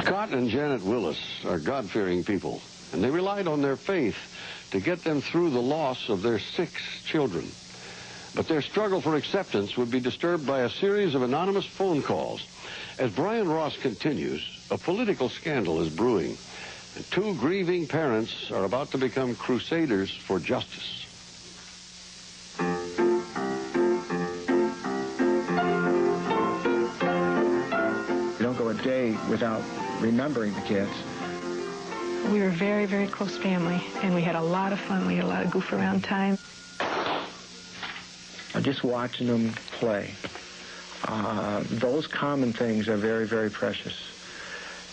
Scott and Janet Willis are God-fearing people, and they relied on their faith to get them through the loss of their 6 children. But their struggle for acceptance would be disturbed by a series of anonymous phone calls. As Brian Ross continues, a political scandal is brewing, and 2 grieving parents are about to become crusaders for justice. You don't go a day without remembering the kids. We were a very, very close family, and we had a lot of fun. We had a lot of goof-around time. Just watching them play. Those common things are very, very precious.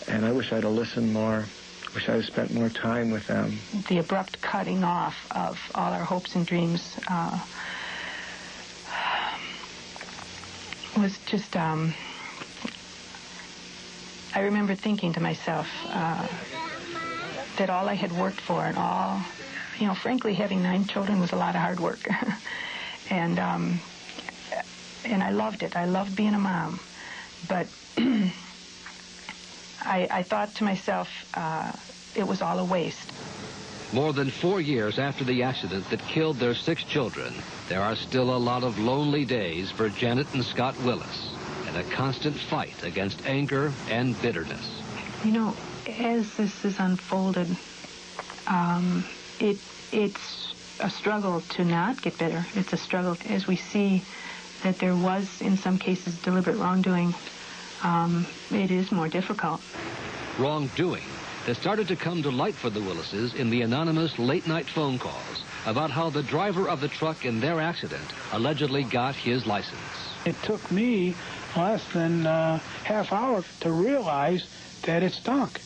And I wish I'd have listened more. I wish I'd have spent more time with them. The abrupt cutting off of all our hopes and dreams was just... I remember thinking to myself that all I had worked for and all, you know, frankly, having 9 children was a lot of hard work. And I loved it. I loved being a mom. But I thought to myself, it was all a waste. More than 4 years after the accident that killed their 6 children, there are still a lot of lonely days for Janet and Scott Willis, and a constant fight against anger and bitterness. You know, as this is unfolded, it's a struggle to not get bitter. It's a struggle as we see that there was, in some cases, deliberate wrongdoing. It is more difficult. Wrongdoing that started to come to light for the Willises in the anonymous late-night phone calls about how the driver of the truck in their accident allegedly got his license. It took me less than half hour to realize that it stunk.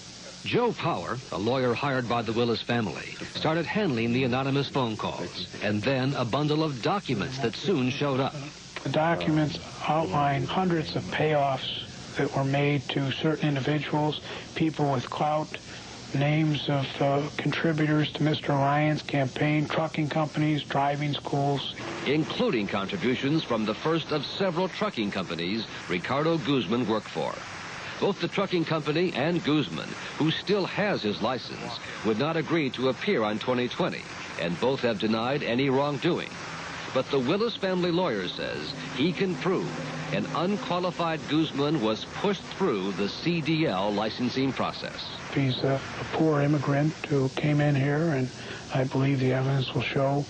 Joe Power, a lawyer hired by the Willis family, started handling the anonymous phone calls, and then a bundle of documents that soon showed up. The documents outline hundreds of payoffs that were made to certain individuals, people with clout, names of contributors to Mr. Ryan's campaign, trucking companies, driving schools. Including contributions from the first of several trucking companies Ricardo Guzman worked for. Both the trucking company and Guzman, who still has his license, would not agree to appear on 2020, and both have denied any wrongdoing. But the Willis family lawyer says he can prove an unqualified Guzman was pushed through the CDL licensing process. He's a poor immigrant who came in here, and I believe the evidence will show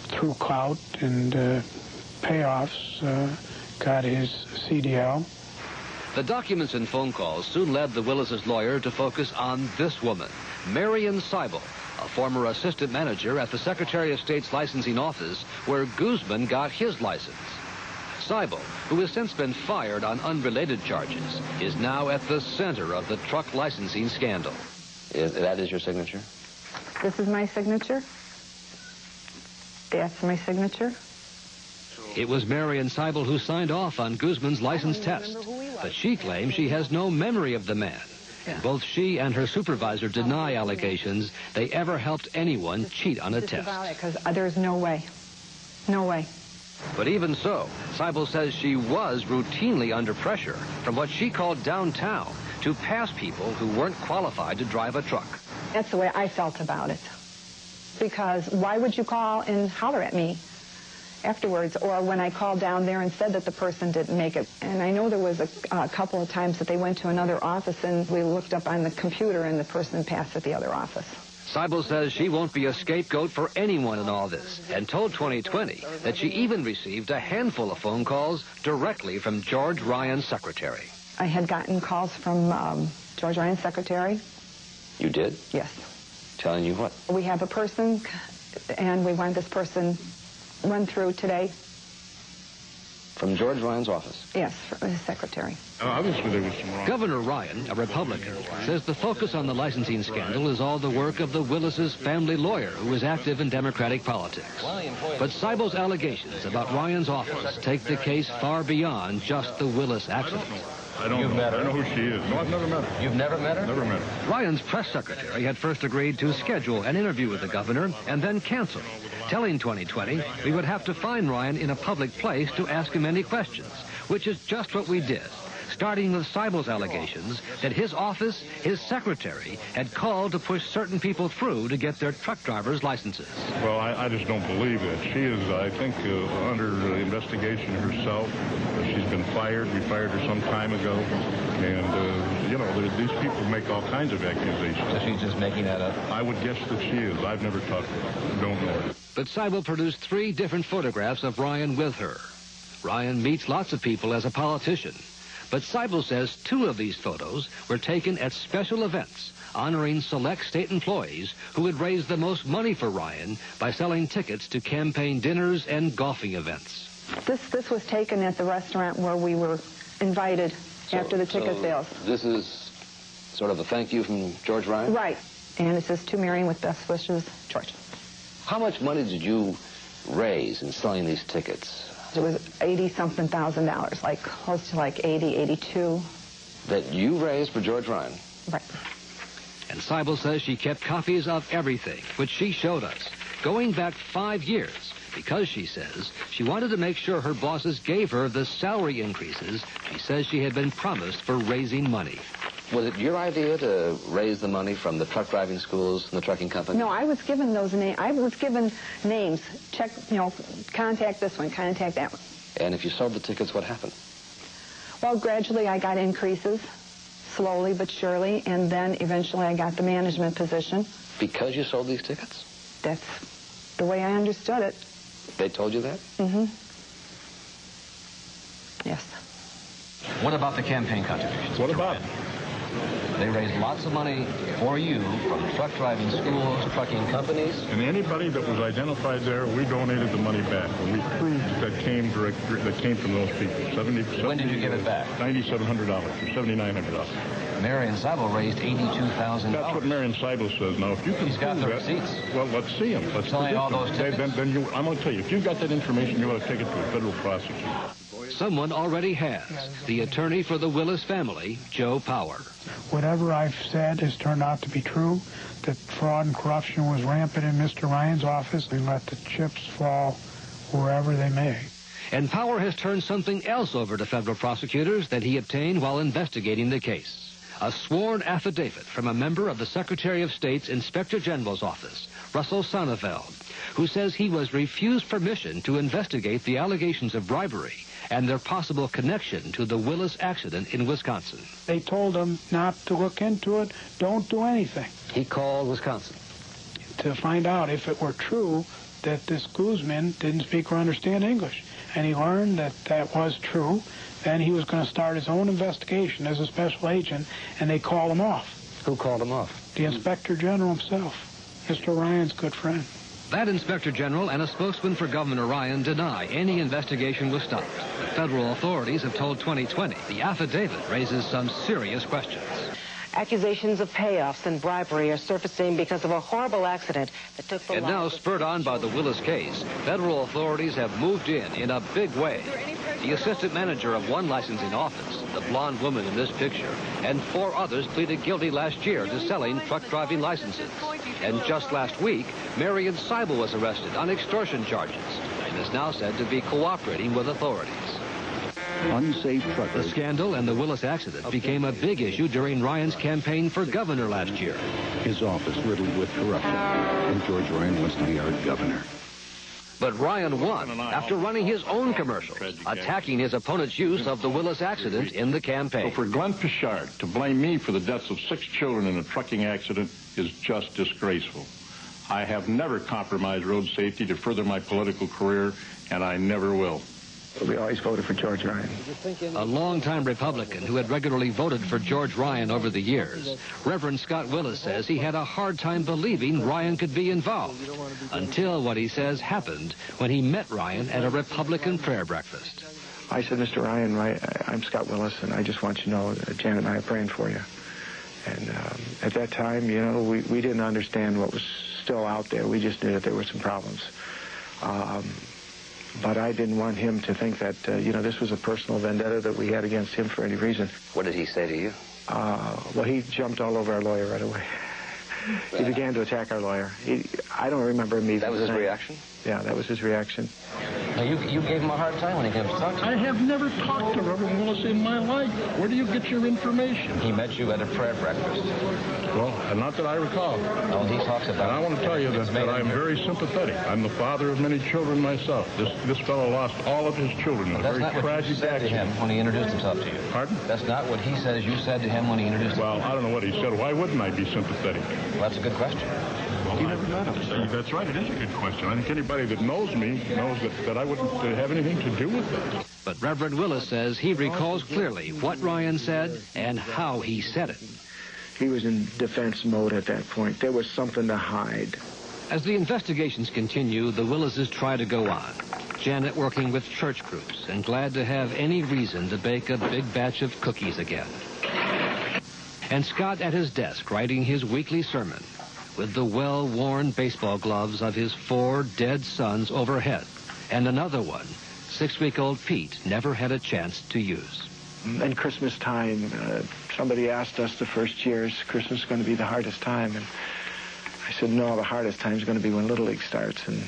through clout and payoffs got his CDL. The documents and phone calls soon led the Willis' lawyer to focus on this woman, Marion Seibel, a former assistant manager at the Secretary of State's licensing office where Guzman got his license. Seibel, who has since been fired on unrelated charges, is now at the center of the truck licensing scandal. That is your signature? This is my signature. That's my signature. It was Marion Seibel who signed off on Guzman's license test, but she claims she has no memory of the man. Yeah. Both she and her supervisor deny allegations they ever helped anyone cheat on a test. Because there's no way. No way. But even so, Seibel says she was routinely under pressure from what she called downtown to pass people who weren't qualified to drive a truck. That's the way I felt about it. Because why would you call and holler at me afterwards, or when I called down there and said that the person didn't make it? And I know there was a couple of times that they went to another office and we looked up on the computer and the person passed at the other office. Seibel says she won't be a scapegoat for anyone in all this, and told 2020 that she even received a handful of phone calls directly from George Ryan's secretary. I had gotten calls from George Ryan's secretary. You did? Yes. Telling you what? We have a person, and we want this person run through today. From George Ryan's office? Yes, from his secretary. Obviously there was some wrong. Governor Ryan, a Republican, says the focus on the licensing scandal is all the work of the Willis' family lawyer who is active in Democratic politics. But Seibel's allegations about Ryan's office take the case far beyond just the Willis accident. I don't know. I know who she is. No, I've never met her. You've never met her? Never met her. Ryan's press secretary had first agreed to schedule an interview with the governor and then cancel, telling 2020 we would have to find Ryan in a public place to ask him any questions, which is just what we did. starting with Seibel's allegations that his office, his secretary, had called to push certain people through to get their truck driver's licenses. Well, I just don't believe that. She is, I think, under investigation herself. She's been fired. We fired her some time ago. And, you know, these people make all kinds of accusations. So she's just making that up? I would guess that she is. I've never talked to her. Don't know her. But Seibel produced 3 different photographs of Ryan with her. Ryan meets lots of people as a politician. But Seibel says 2 of these photos were taken at special events, honoring select state employees who had raised the most money for Ryan by selling tickets to campaign dinners and golfing events. This was taken at the restaurant where we were invited after the ticket sales. This is sort of a thank you from George Ryan? Right. And it says, "To Marion with best wishes, George." How much money did you raise in selling these tickets? It was $80-something thousand, like close to like 80, 82. That you raised for George Ryan? Right. And Seibel says she kept copies of everything, which she showed us, going back 5 years, because, she says, she wanted to make sure her bosses gave her the salary increases she says she had been promised for raising money. Was it your idea to raise the money from the truck driving schools and the trucking company? No, I was given those names. I was given names. Check, you know, contact this one, contact that one. And if you sold the tickets, what happened? Well, gradually I got increases, slowly but surely, and then eventually I got the management position. Because you sold these tickets? That's the way I understood it. They told you that? Mm-hmm. Yes. What about the campaign contributions? What about it? They raised lots of money for you from truck driving schools, trucking companies. And anybody that was identified there, we donated the money back. And we proved that came from those people. When did you give it back? $9,700 or $7,900. Marion Seibel raised $82,000. That's what Marion Seibel says. Now, if you can He's got prove the that, receipts. well, let's see them. Let's Selling all those tickets? Then I'm going to tell you, if you've got that information, you ought to take it to a federal prosecutor. Someone already has. The attorney for the Willis family, Joe Power. Whatever I've said has turned out to be true, that fraud and corruption was rampant in Mr. Ryan's office. They let the chips fall wherever they may. And Power has turned something else over to federal prosecutors that he obtained while investigating the case. A sworn affidavit from a member of the Secretary of State's Inspector General's office, Russell Sonnefeld, who says he was refused permission to investigate the allegations of bribery and their possible connection to the Willis accident in Wisconsin. They told him not to look into it, don't do anything. He called Wisconsin To find out if it were true that this Guzman didn't speak or understand English. And he learned that that was true. Then he was going to start his own investigation as a special agent, and they called him off. Who called him off? The Inspector General himself, Mr. Ryan's good friend. That Inspector General and a spokesman for Governor Ryan deny any investigation was stopped. The federal authorities have told 2020 the affidavit raises some serious questions. Accusations of payoffs and bribery are surfacing because of a horrible accident that took the And now, lives of spurred on by the Willis case, federal authorities have moved in a big way. The assistant manager of one licensing office, the blonde woman in this picture, and 4 others pleaded guilty last year to selling truck driving licenses. And just last week, Marion Seibel was arrested on extortion charges and is now said to be cooperating with authorities. Unsafe The truckers. scandal and the Willis accident became a big issue during Ryan's campaign for governor last year. His office riddled with corruption. And George Ryan wants to be our governor. But Ryan won after running his own commercials, attacking his opponent's use of the Willis accident in the So campaign. for Glenn Pichard to blame me for the deaths of 6 children in a trucking accident is just disgraceful. I have never compromised road safety to further my political career, and I never will. We always voted for George Ryan. A longtime Republican who had regularly voted for George Ryan over the years, Reverend Scott Willis says he had a hard time believing Ryan could be involved until what he says happened when he met Ryan at a Republican prayer breakfast. I said, Mr. Ryan, I'm Scott Willis, and I just want you to know that Janet and I are praying for you. And at that time, you know, we didn't understand what was still out there. We just knew that there were some problems. But I didn't want him to think that, you know, this was a personal vendetta that we had against him for any reason. What did he say to you? Well, he jumped all over our lawyer right away. He began to attack our lawyer. I don't remember him even That was his saying. reaction? Yeah, that was his reaction. Now, you gave him a hard time when he came to talk to you. I have never talked to Reverend Willis in my life. Where do you get your information? He met you at a prayer breakfast. Well, not that I recall. Oh, he talks about... And I want to tell you that I'm very sympathetic. I'm the father of many children myself. This fellow lost all of his children in a very tragic accident. That's not what you said to him when he introduced himself to you. Pardon? That's not what he says you said to him when he introduced himself. Well, I don't know what he said. Why wouldn't I be sympathetic? Well, that's a good question. Well, you never met him. That's right. It is a good question. I think anybody that knows me knows that I wouldn't have anything to do with that. But Reverend Willis says he recalls clearly what Ryan said and how he said it. He was in defense mode at that point. There was something to hide. As the investigations continue, the Willises try to go on. Janet working with church groups and glad to have any reason to bake a big batch of cookies again. And Scott at his desk writing his weekly sermon with the well-worn baseball gloves of his 4 dead sons overhead, and another one 6-week-old Pete never had a chance to use. And Christmas time, somebody asked us the first year, is Christmas going to be the hardest time? And I said, no, the hardest time is going to be when Little League starts. And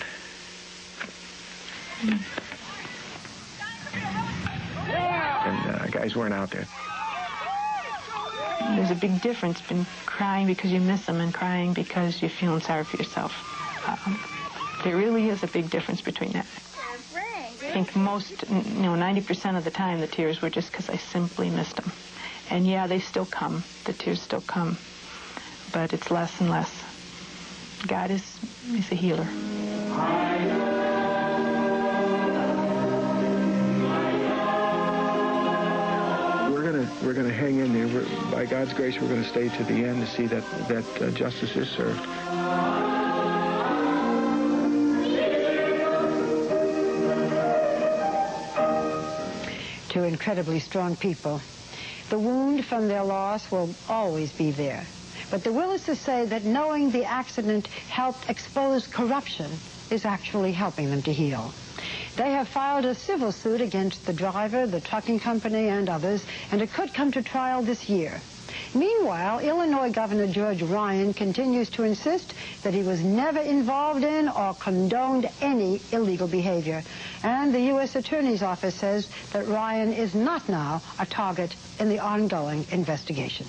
guys weren't out there. There's a big difference between crying because you miss them and crying because you're feeling sorry for yourself. There really is a big difference between that. I think most, 90% of the time the tears were just because I simply missed them. And yeah, they still come. The tears still come. But it's less and less. God is a healer. We're gonna hang in there. By God's grace, we're going to stay to the end to see that justice is served. To incredibly strong people, the wound from their loss will always be there. But the Willises say that knowing the accident helped expose corruption is actually helping them to heal. They have filed a civil suit against the driver, the trucking company, and others, and it could come to trial this year. Meanwhile, Illinois Governor George Ryan continues to insist that he was never involved in or condoned any illegal behavior. And the U.S. Attorney's Office says that Ryan is not now a target in the ongoing investigation.